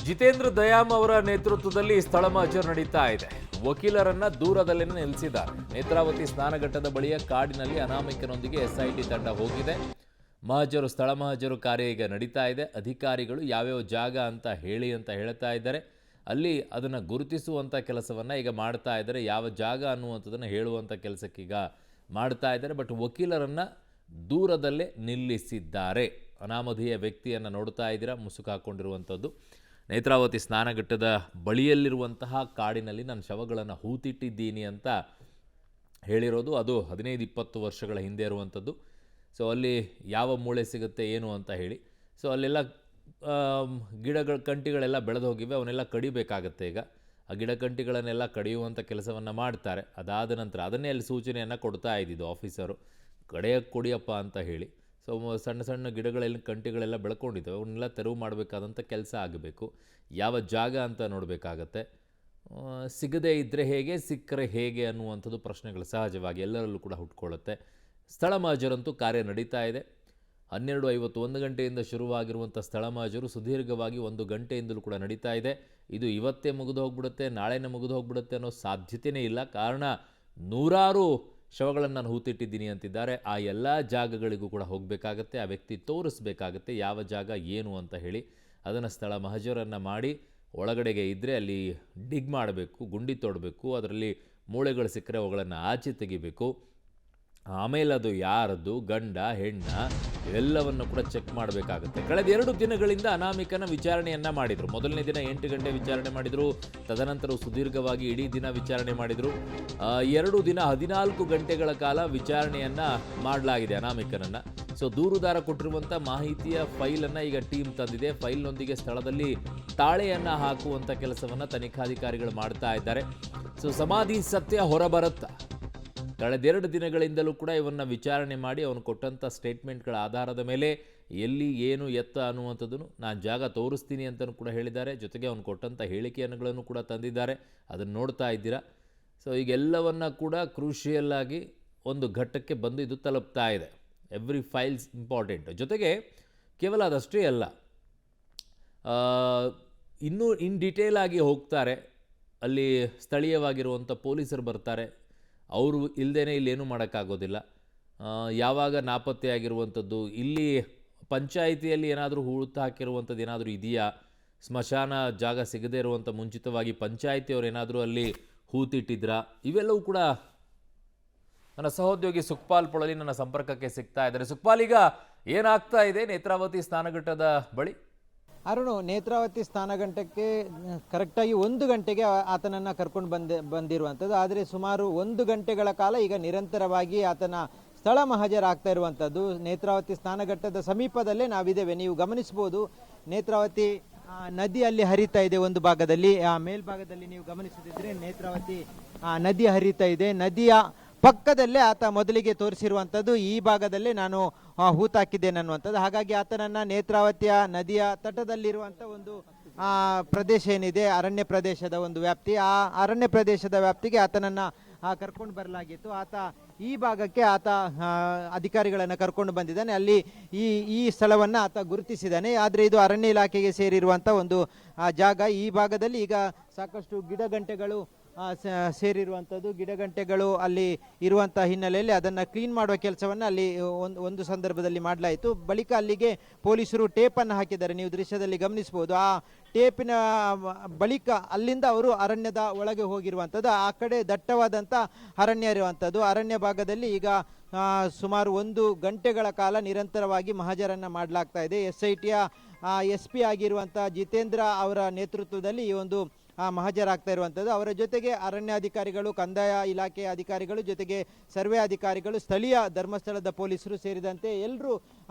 ಜಿತೇಂದ್ರ ದಯಾಮ್ ಅವರ ನೇತೃತ್ವದಲ್ಲಿ ಸ್ಥಳ ಮಹಜರ್ ನಡೀತಾ ಇದೆ. ವಕೀಲರನ್ನ ದೂರದಲ್ಲೇನೆ ನಿಲ್ಲಿಸಿದ್ದಾರೆ. ನೇತ್ರಾವತಿ ಸ್ನಾನಘಟ್ಟದ ಬಳಿಯ ಕಾಡಿನಲ್ಲಿ ಅನಾಮಿಕನೊಂದಿಗೆ ಎಸ್ಐಟಿ ತಂಡ ಹೋಗಿದೆ. ಸ್ಥಳ ಮಹಜರು ಕಾರ್ಯ ಈಗ ನಡೀತಾ ಇದೆ. ಅಧಿಕಾರಿಗಳು ಯಾವ್ಯಾವ ಜಾಗ ಅಂತ ಹೇಳ್ತಾ ಇದ್ದಾರೆ. ಅಲ್ಲಿ ಅದನ್ನು ಗುರುತಿಸುವಂಥ ಕೆಲಸವನ್ನು ಈಗ ಮಾಡ್ತಾ ಇದ್ದಾರೆ. ಯಾವ ಜಾಗ ಅನ್ನುವಂಥದ್ದನ್ನು ಹೇಳುವಂಥ ಕೆಲಸಕ್ಕೀಗ ಮಾಡ್ತಾ ಇದ್ದಾರೆ. ಬಟ್ ವಕೀಲರನ್ನು ದೂರದಲ್ಲೇ ನಿಲ್ಲಿಸಿದ್ದಾರೆ. ಅನಾಮಧೇಯ ವ್ಯಕ್ತಿಯನ್ನು ನೋಡ್ತಾ ಇದ್ದೀರಾ, ಮುಸುಕು ಹಾಕ್ಕೊಂಡಿರುವಂಥದ್ದು. ನೇತ್ರಾವತಿ ಸ್ನಾನಘಟ್ಟದ ಬಳಿಯಲ್ಲಿರುವಂತಹ ಕಾಡಿನಲ್ಲಿ ನಾನು ಶವಗಳನ್ನು ಹೂತಿಟ್ಟಿದ್ದೀನಿ ಅಂತ ಹೇಳಿರೋದು. ಅದು 15-20 ವರ್ಷಗಳ ಹಿಂದೆ ಇರುವಂಥದ್ದು. ಸೊ ಅಲ್ಲಿ ಯಾವ ಮೂಳೆ ಸಿಗುತ್ತೆ ಏನು ಅಂತ ಹೇಳಿ, ಸೊ ಅಲ್ಲೆಲ್ಲ ಕಂಟಿಗಳೆಲ್ಲ ಬೆಳೆದು ಹೋಗಿವೆ. ಅವನ್ನೆಲ್ಲ ಕಡಿಬೇಕಾಗತ್ತೆ. ಈಗ ಆ ಕಂಟಿಗಳನ್ನೆಲ್ಲ ಕಡಿಯುವಂಥ ಕೆಲಸವನ್ನು ಮಾಡ್ತಾರೆ. ಅದಾದ ನಂತರ ಅದನ್ನೇ ಅಲ್ಲಿ ಸೂಚನೆಯನ್ನು ಕೊಡ್ತಾ ಇದ್ದಿದ್ದು ಆಫೀಸರು, ಕಡೆಯಕ್ಕೆ ಕೊಡಿಯಪ್ಪ ಅಂತ ಹೇಳಿ. ಸೊ ಸಣ್ಣ ಸಣ್ಣ ಕಂಟಿಗಳೆಲ್ಲ ಬೆಳ್ಕೊಂಡಿದ್ದಾವೆ. ಅವನ್ನೆಲ್ಲ ತೆರವು ಮಾಡಬೇಕಾದಂಥ ಕೆಲಸ ಆಗಬೇಕು. ಯಾವ ಜಾಗ ಅಂತ ನೋಡಬೇಕಾಗತ್ತೆ. ಸಿಗದೇ ಇದ್ದರೆ ಹೇಗೆ, ಸಿಕ್ಕರೆ ಹೇಗೆ ಅನ್ನುವಂಥದ್ದು ಪ್ರಶ್ನೆಗಳು ಸಹಜವಾಗಿ ಎಲ್ಲರಲ್ಲೂ ಕೂಡ ಹುಟ್ಕೊಳ್ಳುತ್ತೆ. ಸ್ಥಳ ಮಹಜರಂತೂ ಕಾರ್ಯ ನಡೀತಾ ಇದೆ. 12:51 ಗಂಟೆಯಿಂದ ಶುರುವಾಗಿರುವಂಥ ಸ್ಥಳ ಮಹಜರು ಸುದೀರ್ಘವಾಗಿ 1 ಗಂಟೆಯಿಂದಲೂ ಕೂಡ ನಡೀತಾ ಇದೆ. ಇದು ಇವತ್ತೇ ಮುಗಿದು ಹೋಗ್ಬಿಡುತ್ತೆ, ನಾಳೆನೇ ಮುಗಿದು ಹೋಗ್ಬಿಡುತ್ತೆ ಅನ್ನೋ ಸಾಧ್ಯತೆಯೇ ಇಲ್ಲ. ಕಾರಣ ನೂರಾರು ಶವಗಳನ್ನು ನಾನು ಹೂತಿಟ್ಟಿದ್ದೀನಿ ಅಂತಿದ್ದಾರೆ. ಆ ಎಲ್ಲ ಜಾಗಗಳಿಗೂ ಕೂಡ ಹೋಗಬೇಕಾಗತ್ತೆ. ಆ ವ್ಯಕ್ತಿ ತೋರಿಸ್ಬೇಕಾಗತ್ತೆ ಯಾವ ಜಾಗ ಏನು ಅಂತ ಹೇಳಿ. ಅದನ್ನು ಸ್ಥಳ ಮಹಜರನ್ನು ಮಾಡಿ ಒಳಗಡೆಗೆ ಇದ್ದರೆ ಅಲ್ಲಿ ಡಿಗ್ ಮಾಡಬೇಕು, ಗುಂಡಿ ತೋಡಬೇಕು. ಅದರಲ್ಲಿ ಮೂಳೆಗಳು ಸಿಕ್ಕರೆ ಅವುಗಳನ್ನು ಆಚೆ ತೆಗಿಬೇಕು. ಆಮೇಲೆ ಅದು ಯಾರದ್ದು, ಗಂಡ ಹೆಣ್ಣ, ಇವೆಲ್ಲವನ್ನು ಕೂಡ ಚೆಕ್ ಮಾಡಬೇಕಾಗುತ್ತೆ. ಕಳೆದ 2 ದಿನಗಳಿಂದ ಅನಾಮಿಕನ ವಿಚಾರಣೆಯನ್ನು ಮಾಡಿದರು. ಮೊದಲನೇ ದಿನ 8 ಗಂಟೆ ವಿಚಾರಣೆ ಮಾಡಿದರು. ತದನಂತರ ಸುದೀರ್ಘವಾಗಿ ಇಡೀ ದಿನ ವಿಚಾರಣೆ ಮಾಡಿದರು. 2 ದಿನ 14 ಗಂಟೆಗಳ ಕಾಲ ವಿಚಾರಣೆಯನ್ನು ಮಾಡಲಾಗಿದೆ ಅನಾಮಿಕನನ್ನು. ಸೊ ದೂರುದಾರ ಕೊಟ್ಟಿರುವಂಥ ಮಾಹಿತಿಯ ಫೈಲನ್ನು ಈಗ ಟೀಮ್ ತಂದಿದೆ. ಫೈಲ್ನೊಂದಿಗೆ ಸ್ಥಳದಲ್ಲಿ ತಾಳೆಯನ್ನು ಹಾಕುವಂಥ ಕೆಲಸವನ್ನು ತನಿಖಾಧಿಕಾರಿಗಳು ಮಾಡ್ತಾ ಇದ್ದಾರೆ. ಸೊ ಸಮಾಧಿ ಸತ್ಯ ಹೊರಬರುತ್ತಾ ಕಳೆದ 2 ದಿನಗಳಿಂದಲೂ ಕೂಡ ಇವನ್ನು ವಿಚಾರಣೆ ಮಾಡಿ ಅವನು ಕೊಟ್ಟಂಥ ಸ್ಟೇಟ್ಮೆಂಟ್ಗಳ ಆಧಾರದ ಮೇಲೆ ಎಲ್ಲಿ ಏನು ಎತ್ತ ಅನ್ನುವಂಥದ್ದನ್ನು ನಾನು ಜಾಗ ತೋರಿಸ್ತೀನಿ ಅಂತಲೂ ಕೂಡ ಹೇಳಿದ್ದಾರೆ. ಜೊತೆಗೆ ಅವನು ಕೊಟ್ಟಂಥ ಹೇಳಿಕೆಯನ್ನು ಕೂಡ ತಂದಿದ್ದಾರೆ. ಅದನ್ನು ನೋಡ್ತಾ ಇದ್ದೀರಾ. ಸೊ ಈಗೆಲ್ಲವನ್ನು ಕೂಡ ಕ್ರೂಷಿಯಲ್ಲಾಗಿ ಒಂದು ಘಟ್ಟಕ್ಕೆ ಬಂದು ಇದು ತಲುಪ್ತಾ ಇದೆ. Every files important. ಜೊತೆಗೆ ಕೇವಲ ಅದಷ್ಟೇ ಅಲ್ಲ, ಇನ್ನೂ ಇನ್ ಡೀಟೇಲ್ ಆಗಿ ಹೋಗ್ತಾರೆ. ಅಲ್ಲಿ ಸ್ಥಳೀಯವಾಗಿರುವಂಥ ಪೊಲೀಸರು ಬರ್ತಾರೆ. ಅವರು ಇಲ್ಲದೇ ಇಲ್ಲೇನೂ ಮಾಡೋಕ್ಕಾಗೋದಿಲ್ಲ. ಯಾವಾಗ ನಾಪತ್ತೆಯಾಗಿರುವಂಥದ್ದು, ಇಲ್ಲಿ ಪಂಚಾಯಿತಿಯಲ್ಲಿ ಏನಾದರೂ ಹೂಳು ಹಾಕಿರುವಂಥದ್ದು ಏನಾದರೂ ಇದೆಯಾ, ಸ್ಮಶಾನ ಜಾಗ ಸಿಗದೇ ಇರುವಂಥ ಮುಂಚಿತವಾಗಿ ಪಂಚಾಯಿತಿಯವರು ಏನಾದರೂ ಅಲ್ಲಿ ಹೂತಿಟ್ಟಿದ್ರಾ, ಇವೆಲ್ಲವೂ ಕೂಡ ನನ್ನ ಸಹೋದ್ಯೋಗಿ ಸುಖಪಾಲ್ ಪೊಳಲಿ ನನ್ನ ಸಂಪರ್ಕಕ್ಕೆ ಸಿಗ್ತಾ ಇದ್ದಾರೆ. ಸುಖಪಾಲ್, ಈಗ ಏನಾಗ್ತಾ ಇದೆ ನೇತ್ರಾವತಿ ಸ್ನಾನಘಟ್ಟದ ಬಳಿ? ಅರುಣು, ನೇತ್ರಾವತಿ ಸ್ನಾನಘಟ್ಟಕ್ಕೆ ಕರೆಕ್ಟಾಗಿ 1 ಗಂಟೆಗೆ ಆತನನ್ನು ಕರ್ಕೊಂಡು ಬಂದಿರುವಂಥದ್ದು. ಆದರೆ ಸುಮಾರು 1 ಗಂಟೆಗಳ ಕಾಲ ಈಗ ನಿರಂತರವಾಗಿ ಆತನ ಸ್ಥಳ ಮಹಜರಾಗ್ತಾ ಇರುವಂಥದ್ದು. ನೇತ್ರಾವತಿ ಸ್ನಾನಘಟ್ಟದ ಸಮೀಪದಲ್ಲೇ ನಾವಿದ್ದೇವೆ. ನೀವು ಗಮನಿಸ್ಬೋದು, ನೇತ್ರಾವತಿ ನದಿ ಅಲ್ಲಿ ಹರಿತಾ ಇದೆ. ಒಂದು ಭಾಗದಲ್ಲಿ ಮೇಲ್ಭಾಗದಲ್ಲಿ ನೀವು ಗಮನಿಸದಿದ್ದರೆ ನೇತ್ರಾವತಿ ನದಿ ಹರಿತಾ ಇದೆ. ನದಿಯ ಪಕ್ಕದಲ್ಲೇ ಆತ ಮೊದಲಿಗೆ ತೋರಿಸಿರುವಂಥದ್ದು ಈ ಭಾಗದಲ್ಲೇ ನಾನು ಹೂತಾಕಿದ್ದೇನೆ ಅನ್ನುವಂಥದ್ದು. ಹಾಗಾಗಿ ಆತನನ್ನು ನೇತ್ರಾವತಿಯ ನದಿಯ ತಟದಲ್ಲಿರುವಂಥ ಒಂದು ಪ್ರದೇಶ ಏನಿದೆ, ಅರಣ್ಯ ಪ್ರದೇಶದ ಒಂದು ವ್ಯಾಪ್ತಿ, ಆ ಅರಣ್ಯ ಪ್ರದೇಶದ ವ್ಯಾಪ್ತಿಗೆ ಆತನನ್ನು ಕರ್ಕೊಂಡು ಬರಲಾಗಿತ್ತು. ಆತ ಈ ಭಾಗಕ್ಕೆ ಅಧಿಕಾರಿಗಳನ್ನು ಕರ್ಕೊಂಡು ಬಂದಿದ್ದಾನೆ. ಅಲ್ಲಿ ಈ ಸ್ಥಳವನ್ನು ಆತ ಗುರುತಿಸಿದ್ದಾನೆ. ಆದರೆ ಇದು ಅರಣ್ಯ ಇಲಾಖೆಗೆ ಸೇರಿರುವಂಥ ಒಂದು ಜಾಗ. ಈ ಭಾಗದಲ್ಲಿ ಈಗ ಸಾಕಷ್ಟು ಗಿಡಗಂಟೆಗಳು ಸೇರಿರುವಂಥದ್ದು. ಗಿಡಗಂಟೆಗಳು ಅಲ್ಲಿ ಇರುವಂಥ ಹಿನ್ನೆಲೆಯಲ್ಲಿ ಅದನ್ನು ಕ್ಲೀನ್ ಮಾಡುವ ಕೆಲಸವನ್ನು ಅಲ್ಲಿ ಒಂದು ಸಂದರ್ಭದಲ್ಲಿ ಮಾಡಲಾಯಿತು. ಬಳಿಕ ಅಲ್ಲಿಗೆ ಪೊಲೀಸರು ಟೇಪನ್ನು ಹಾಕಿದ್ದಾರೆ. ನೀವು ದೃಶ್ಯದಲ್ಲಿ ಗಮನಿಸ್ಬೋದು. ಆ ಟೇಪಿನ ಬಳಿಕ ಅಲ್ಲಿಂದ ಅವರು ಅರಣ್ಯದ ಒಳಗೆ ಹೋಗಿರುವಂಥದ್ದು. ಆ ಕಡೆ ದಟ್ಟವಾದಂಥ ಅರಣ್ಯ ಇರುವಂಥದ್ದು. ಅರಣ್ಯ ಭಾಗದಲ್ಲಿ ಈಗ ಸುಮಾರು 1 ಗಂಟೆಗಳ ಕಾಲ ನಿರಂತರವಾಗಿ ಮಹಜರನ್ನು ಮಾಡಲಾಗ್ತಾ ಇದೆ. SITಯ SP ಆಗಿರುವಂಥ ಜಿತೇಂದ್ರ ಅವರ ನೇತೃತ್ವದಲ್ಲಿ ಈ ಒಂದು ಮಹಜರಾಗ್ತಾ ಇರುವಂಥದ್ದು. ಅವರ ಜೊತೆಗೆ ಅರಣ್ಯಾಧಿಕಾರಿಗಳು, ಕಂದಾಯ ಇಲಾಖೆಯ ಅಧಿಕಾರಿಗಳು, ಜೊತೆಗೆ ಸರ್ವೆ ಅಧಿಕಾರಿಗಳು, ಸ್ಥಳೀಯ ಧರ್ಮಸ್ಥಳದ ಪೊಲೀಸರು ಸೇರಿದಂತೆ ಎಲ್ಲರೂ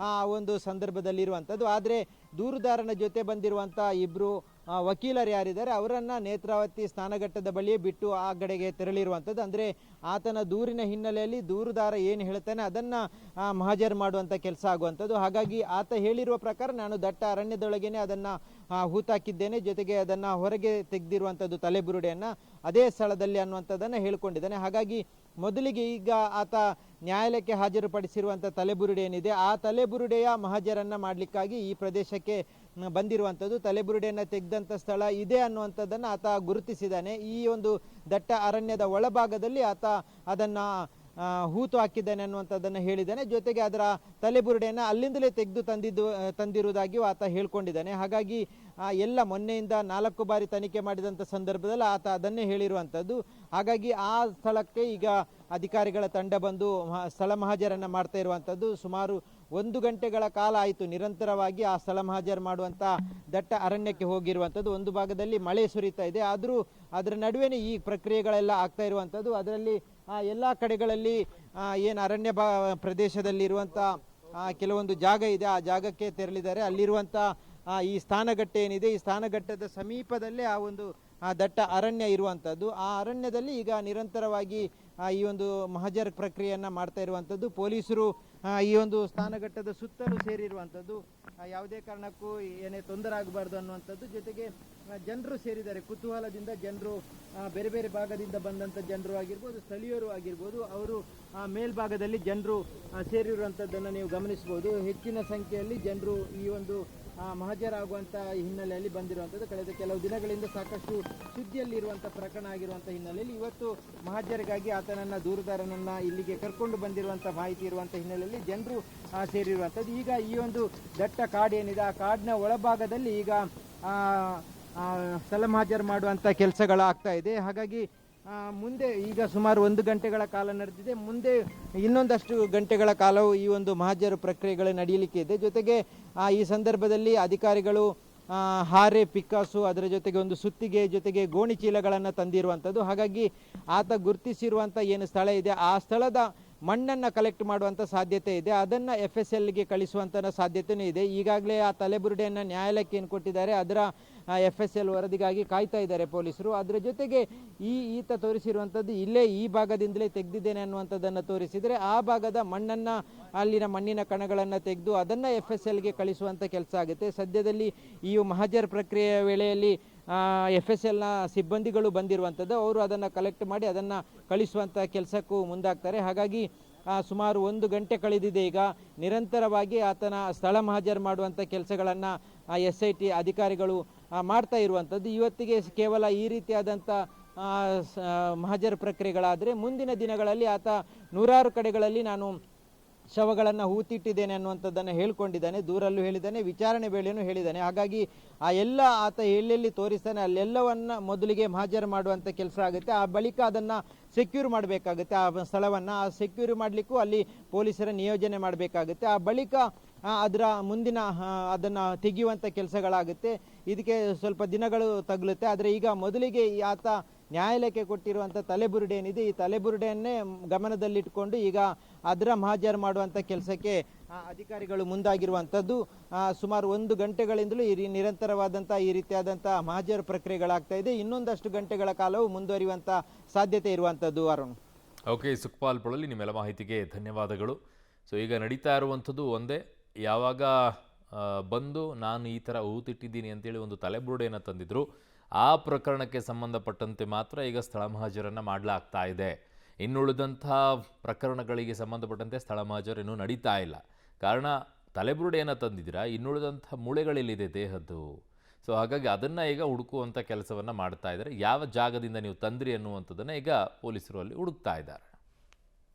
ಒಂದು ಸಂದರ್ಭದಲ್ಲಿ ಇರುವಂಥದ್ದು. ಆದರೆ ದೂರುದಾರನ ಜೊತೆ ಬಂದಿರುವಂಥ 2 ವಕೀಲರು ಯಾರಿದ್ದಾರೆ ಅವರನ್ನು ನೇತ್ರಾವತಿ ಸ್ನಾನಘಟ್ಟದ ಬಳಿಯೇ ಬಿಟ್ಟು ಆ ಕಡೆಗೆ ತೆರಳಿರುವಂಥದ್ದು. ಅಂದರೆ ಆತನ ದೂರಿನ ಹಿನ್ನೆಲೆಯಲ್ಲಿ ದೂರುದಾರ ಏನು ಹೇಳ್ತಾನೆ ಅದನ್ನು ಮಹಜರ್ ಮಾಡುವಂಥ ಕೆಲಸ ಆಗುವಂಥದ್ದು. ಹಾಗಾಗಿ ಆತ ಹೇಳಿರುವ ಪ್ರಕಾರ ನಾನು ದಟ್ಟ ಅರಣ್ಯದೊಳಗೇನೆ ಅದನ್ನು ಹೂತಾಕಿದ್ದೇನೆ, ಜೊತೆಗೆ ಅದನ್ನು ಹೊರಗೆ ತೆಗೆದಿರುವಂಥದ್ದು ತಲೆಬುರುಡೆಯನ್ನು ಅದೇ ಸ್ಥಳದಲ್ಲಿ ಅನ್ನುವಂಥದ್ದನ್ನು ಹೇಳ್ಕೊಂಡಿದ್ದಾನೆ. ಹಾಗಾಗಿ ಮೊದಲಿಗೆ ಈಗ ಆತ ನ್ಯಾಯಾಲಯಕ್ಕೆ ಹಾಜರುಪಡಿಸಿರುವಂಥ ತಲೆಬುರುಡೆ ಏನಿದೆ ಆ ತಲೆಬುರುಡೆಯ ಮಹಜರನ್ನು ಮಾಡಲಿಕ್ಕಾಗಿ ಈ ಪ್ರದೇಶಕ್ಕೆ ಬಂದಿರುವಂಥದ್ದು. ತಲೆಬುರುಡೆಯನ್ನು ತೆಗೆದಂಥ ಸ್ಥಳ ಇದೆ ಅನ್ನುವಂಥದ್ದನ್ನು ಆತ ಗುರುತಿಸಿದ್ದಾನೆ. ಈ ಒಂದು ದಟ್ಟ ಅರಣ್ಯದ ಒಳಭಾಗದಲ್ಲಿ ಆತ ಅದನ್ನು ಹೂತು ಹಾಕಿದ್ದಾನೆ ಅನ್ನುವಂಥದ್ದನ್ನು ಹೇಳಿದ್ದಾನೆ. ಜೊತೆಗೆ ಅದರ ತಲೆಬುರುಡೆಯನ್ನು ಅಲ್ಲಿಂದಲೇ ತೆಗೆದು ತಂದಿರುವುದಾಗಿಯೂ ಆತ ಹೇಳ್ಕೊಂಡಿದ್ದಾನೆ. ಹಾಗಾಗಿ ಎಲ್ಲ ಮೊನ್ನೆಯಿಂದ 4 ಬಾರಿ ತನಿಖೆ ಮಾಡಿದಂಥ ಸಂದರ್ಭದಲ್ಲಿ ಆತ ಅದನ್ನೇ ಹೇಳಿರುವಂಥದ್ದು. ಹಾಗಾಗಿ ಆ ಸ್ಥಳಕ್ಕೆ ಈಗ ಅಧಿಕಾರಿಗಳ ತಂಡ ಬಂದು ಸ್ಥಳ ಮಹಾಜರನ್ನು ಮಾಡ್ತಾ ಇರುವಂಥದ್ದು. ಸುಮಾರು 1 ಗಂಟೆಗಳ ಕಾಲ ಆಯಿತು ನಿರಂತರವಾಗಿ ಆ ಸ್ಥಳ ಮಹಾಜರು ಮಾಡುವಂಥ ದಟ್ಟ ಅರಣ್ಯಕ್ಕೆ ಹೋಗಿರುವಂಥದ್ದು. ಒಂದು ಭಾಗದಲ್ಲಿ ಮಳೆ ಸುರಿತಾ ಇದೆ, ಆದರೂ ಅದರ ನಡುವೆ ಈ ಪ್ರಕ್ರಿಯೆಗಳೆಲ್ಲ ಆಗ್ತಾ ಇರುವಂಥದ್ದು. ಅದರಲ್ಲಿ ಎಲ್ಲ ಕಡೆಗಳಲ್ಲಿ ಏನು ಅರಣ್ಯ ಪ್ರದೇಶದಲ್ಲಿರುವಂಥ ಕೆಲವೊಂದು ಜಾಗ ಇದೆ, ಆ ಜಾಗಕ್ಕೆ ತೆರಳಿದ್ದಾರೆ. ಅಲ್ಲಿರುವಂಥ ಈ ಸ್ಥಾನಘಟ್ಟ ಏನಿದೆ, ಈ ಸ್ಥಾನಘಟ್ಟದ ಸಮೀಪದಲ್ಲೇ ಆ ಒಂದು ದಟ್ಟ ಅರಣ್ಯ ಇರುವಂಥದ್ದು. ಆ ಅರಣ್ಯದಲ್ಲಿ ಈಗ ನಿರಂತರವಾಗಿ ಈ ಒಂದು ಮಹಜರ್ ಪ್ರಕ್ರಿಯೆಯನ್ನು ಮಾಡ್ತಾ ಇರುವಂಥದ್ದು. ಪೊಲೀಸರು ಈ ಒಂದು ಸ್ಥಾನಘಟ್ಟದ ಸುತ್ತಲೂ ಸೇರಿರುವಂಥದ್ದು. ಯಾವುದೇ ಕಾರಣಕ್ಕೂ ಏನೇ ತೊಂದರೆ ಆಗಬಾರ್ದು ಅನ್ನುವಂಥದ್ದು. ಜೊತೆಗೆ ಜನರು ಸೇರಿದ್ದಾರೆ, ಕುತೂಹಲದಿಂದ ಜನರು, ಬೇರೆ ಬೇರೆ ಭಾಗದಿಂದ ಬಂದಂಥ ಜನರು ಆಗಿರ್ಬೋದು, ಸ್ಥಳೀಯರು ಆಗಿರ್ಬೋದು, ಅವರು ಮೇಲ್ಭಾಗದಲ್ಲಿ ಜನರು ಸೇರಿರುವಂಥದ್ದನ್ನು ನೀವು ಗಮನಿಸ್ಬೋದು. ಹೆಚ್ಚಿನ ಸಂಖ್ಯೆಯಲ್ಲಿ ಜನರು ಈ ಒಂದು ಮಹಜರಾಗುವಂಥ ಹಿನ್ನೆಲೆಯಲ್ಲಿ ಬಂದಿರುವಂಥದ್ದು. ಕಳೆದ ಕೆಲವು ದಿನಗಳಿಂದ ಸಾಕಷ್ಟು ಸುದ್ದಿಯಲ್ಲಿರುವಂಥ ಪ್ರಕರಣ ಆಗಿರುವಂಥ ಹಿನ್ನೆಲೆಯಲ್ಲಿ ಇವತ್ತು ಮಹಜರಿಗಾಗಿ ಆತನನ್ನು ದೂರುದಾರನನ್ನು ಇಲ್ಲಿಗೆ ಕರ್ಕೊಂಡು ಬಂದಿರುವಂಥ ಮಾಹಿತಿ ಇರುವಂಥ ಹಿನ್ನೆಲೆಯಲ್ಲಿ ಜನರು ಸೇರಿರುವಂಥದ್ದು. ಈಗ ಈ ಒಂದು ದಟ್ಟ ಕಾಡೇನಿದೆ, ಆ ಕಾಡಿನ ಒಳಭಾಗದಲ್ಲಿ ಈಗ ಸ್ಥಳ ಮಹಜರು ಮಾಡುವಂಥ ಕೆಲಸಗಳಾಗ್ತಾ ಇದೆ. ಹಾಗಾಗಿ ಮುಂದೆ ಈಗ ಸುಮಾರು 1 ಗಂಟೆಗಳ ಕಾಲ ನಡೆದಿದೆ. ಮುಂದೆ ಇನ್ನೊಂದಷ್ಟು ಗಂಟೆಗಳ ಕಾಲವು ಈ ಒಂದು ಮಹಜರು ಪ್ರಕ್ರಿಯೆಗಳು ನಡೆಯಲಿಕ್ಕೆ ಇದೆ. ಜೊತೆಗೆ ಈ ಸಂದರ್ಭದಲ್ಲಿ ಅಧಿಕಾರಿಗಳು ಹಾರೆ, ಪಿಕ್ಕಾಸು, ಅದರ ಜೊತೆಗೆ ಒಂದು ಸುತ್ತಿಗೆ, ಜೊತೆಗೆ ಗೋಣಿ ಚೀಲಗಳನ್ನು ತಂದಿರುವಂಥದ್ದು. ಹಾಗಾಗಿ ಆತ ಗುರುತಿಸಿರುವಂಥ ಏನು ಸ್ಥಳ ಇದೆ, ಆ ಸ್ಥಳದ ಮಣ್ಣನ್ನು ಕಲೆಕ್ಟ್ ಮಾಡುವಂಥ ಸಾಧ್ಯತೆ ಇದೆ. ಅದನ್ನು FSLಗೆ ಕಳಿಸುವಂಥ ಸಾಧ್ಯತೆಯೂ ಇದೆ. ಈಗಾಗಲೇ ಆ ತಲೆಬುರುಡೆಯನ್ನು ನ್ಯಾಯಾಲಯಕ್ಕೆ ಏನು ಕೊಟ್ಟಿದ್ದಾರೆ, ಅದರ FSL ವರದಿಗಾಗಿ ಕಾಯ್ತಾ ಇದ್ದಾರೆ ಪೊಲೀಸರು. ಅದರ ಜೊತೆಗೆ ಈತ ತೋರಿಸಿರುವಂಥದ್ದು ಇಲ್ಲೇ ಈ ಭಾಗದಿಂದಲೇ ತೆಗೆದಿದ್ದೇನೆ ಅನ್ನುವಂಥದ್ದನ್ನು ತೋರಿಸಿದರೆ, ಆ ಭಾಗದ ಮಣ್ಣನ್ನು, ಅಲ್ಲಿನ ಮಣ್ಣಿನ ಕಣಗಳನ್ನು ತೆಗೆದು ಅದನ್ನು FSLಗೆ ಕಳಿಸುವಂಥ ಕೆಲಸ ಆಗುತ್ತೆ. ಸದ್ಯದಲ್ಲಿ ಈ ಮಹಜರ್ ಪ್ರಕ್ರಿಯೆಯ ವೇಳೆಯಲ್ಲಿ FSLನ ಸಿಬ್ಬಂದಿಗಳು ಬಂದಿರುವಂಥದ್ದು. ಅವರು ಅದನ್ನು ಕಲೆಕ್ಟ್ ಮಾಡಿ ಅದನ್ನು ಕಳಿಸುವಂಥ ಕೆಲಸಕ್ಕೂ ಮುಂದಾಗ್ತಾರೆ. ಹಾಗಾಗಿ ಸುಮಾರು 1 ಗಂಟೆ ಕಳೆದಿದೆ. ಈಗ ನಿರಂತರವಾಗಿ ಆತನ ಸ್ಥಳ ಮಹಜರು ಮಾಡುವಂಥ ಕೆಲಸಗಳನ್ನು SIT ಅಧಿಕಾರಿಗಳು ಮಾಡ್ತಾ ಇರುವಂಥದ್ದು. ಇವತ್ತಿಗೆ ಕೇವಲ ಈ ರೀತಿಯಾದಂಥ ಮಹಜರು ಪ್ರಕ್ರಿಯೆಗಳಾದರೆ ಮುಂದಿನ ದಿನಗಳಲ್ಲಿ ಆತ 100 ಕಡೆಗಳಲ್ಲಿ ನಾನು ಶವಗಳನ್ನು ಹೂತಿಟ್ಟಿದ್ದೇನೆ ಅನ್ನುವಂಥದ್ದನ್ನು ಹೇಳ್ಕೊಂಡಿದ್ದಾನೆ. ದೂರಲ್ಲೂ ಹೇಳಿದ್ದಾನೆ, ವಿಚಾರಣೆ ವೇಳೆಯೂ ಹೇಳಿದ್ದಾನೆ. ಹಾಗಾಗಿ ಎಲ್ಲ ಆತ ಎಲ್ಲೆಲ್ಲಿ ತೋರಿಸ್ತಾನೆ ಅಲ್ಲೆಲ್ಲವನ್ನು ಮೊದಲಿಗೆ ಮಹಜರು ಮಾಡುವಂಥ ಕೆಲಸ ಆಗುತ್ತೆ. ಆ ಬಳಿಕ ಅದನ್ನು ಸೆಕ್ಯೂರ್ ಮಾಡಬೇಕಾಗುತ್ತೆ. ಆ ಸ್ಥಳವನ್ನು ಸೆಕ್ಯೂರ್ ಮಾಡಲಿಕ್ಕೂ ಅಲ್ಲಿ ಪೊಲೀಸರ ನಿಯೋಜನೆ ಮಾಡಬೇಕಾಗುತ್ತೆ. ಆ ಬಳಿಕ ಅದರ ಮುಂದಿನ ಅದನ್ನು ತೆಗೆಯುವಂಥ ಕೆಲಸಗಳಾಗುತ್ತೆ. ಇದಕ್ಕೆ ಸ್ವಲ್ಪ ದಿನಗಳು ತಗುಲುತ್ತೆ. ಆದರೆ ಈಗ ಮೊದಲಿಗೆ ಆತ ನ್ಯಾಯಾಲಯಕ್ಕೆ ಕೊಟ್ಟಿರುವಂಥ ತಲೆಬುರುಡೆ ಏನಿದೆ, ಈ ತಲೆಬುರುಡೆಯನ್ನೇ ಗಮನದಲ್ಲಿಟ್ಟುಕೊಂಡು ಈಗ ಅದರ ಮಹಜರು ಮಾಡುವಂಥ ಕೆಲಸಕ್ಕೆ ಅಧಿಕಾರಿಗಳು ಮುಂದಾಗಿರುವಂಥದ್ದು. ಸುಮಾರು 1 ಗಂಟೆಗಳಿಂದಲೂ ನಿರಂತರವಾದಂಥ ಈ ರೀತಿಯಾದಂಥ ಮಹಜರು ಪ್ರಕ್ರಿಯೆಗಳಾಗ್ತಾ ಇದೆ. ಇನ್ನೊಂದಷ್ಟು ಗಂಟೆಗಳ ಕಾಲವು ಮುಂದುವರಿಯುವಂಥ ಸಾಧ್ಯತೆ ಇರುವಂಥದ್ದು. ಅರುಣ್. ಓಕೆ, ಸುಖಪಾಲ್ ಪೊಳಲಿ, ನಿಮ್ಮೆಲ್ಲ ಮಾಹಿತಿಗೆ ಧನ್ಯವಾದಗಳು. ಸೊ ಈಗ ನಡೀತಾ ಇರುವಂಥದ್ದು ಒಂದೇ, ಯಾವಾಗ ಬಂದು ನಾನು ಈ ಥರ ಹೂತಿಟ್ಟಿದ್ದೀನಿ ಅಂತೇಳಿ ಒಂದು ತಲೆಬುರುಡೆಯನ್ನು ತಂದಿದ್ರು, ಆ ಪ್ರಕರಣಕ್ಕೆ ಸಂಬಂಧಪಟ್ಟಂತೆ ಮಾತ್ರ ಈಗ ಸ್ಥಳ ಮಹಜರನ್ನು ಮಾಡಲಾಗ್ತಾ ಇದೆ. ಇನ್ನುಳಿದಂಥ ಪ್ರಕರಣಗಳಿಗೆ ಸಂಬಂಧಪಟ್ಟಂತೆ ಸ್ಥಳ ಮಹಜರು ಇನ್ನೂ ನಡೀತಾ ಇಲ್ಲ. ಕಾರಣ ತಲೆಬುರುಡೆಯನ್ನು ತಂದಿದ್ದೀರಾ, ಇನ್ನುಳಿದಂಥ ಮೂಳೆಗಳೆಲ್ಲಿದೆ ದೇಹದ್ದು. ಸೊ ಹಾಗಾಗಿ ಅದನ್ನು ಈಗ ಹುಡುಕುವಂಥ ಕೆಲಸವನ್ನು ಮಾಡ್ತಾ ಇದ್ದಾರೆ. ಯಾವ ಜಾಗದಿಂದ ನೀವು ತಂದ್ರಿ ಅನ್ನುವಂಥದ್ದನ್ನು ಈಗ ಪೊಲೀಸರು ಅಲ್ಲಿ ಹುಡುಕ್ತಾ ಇದ್ದಾರೆ.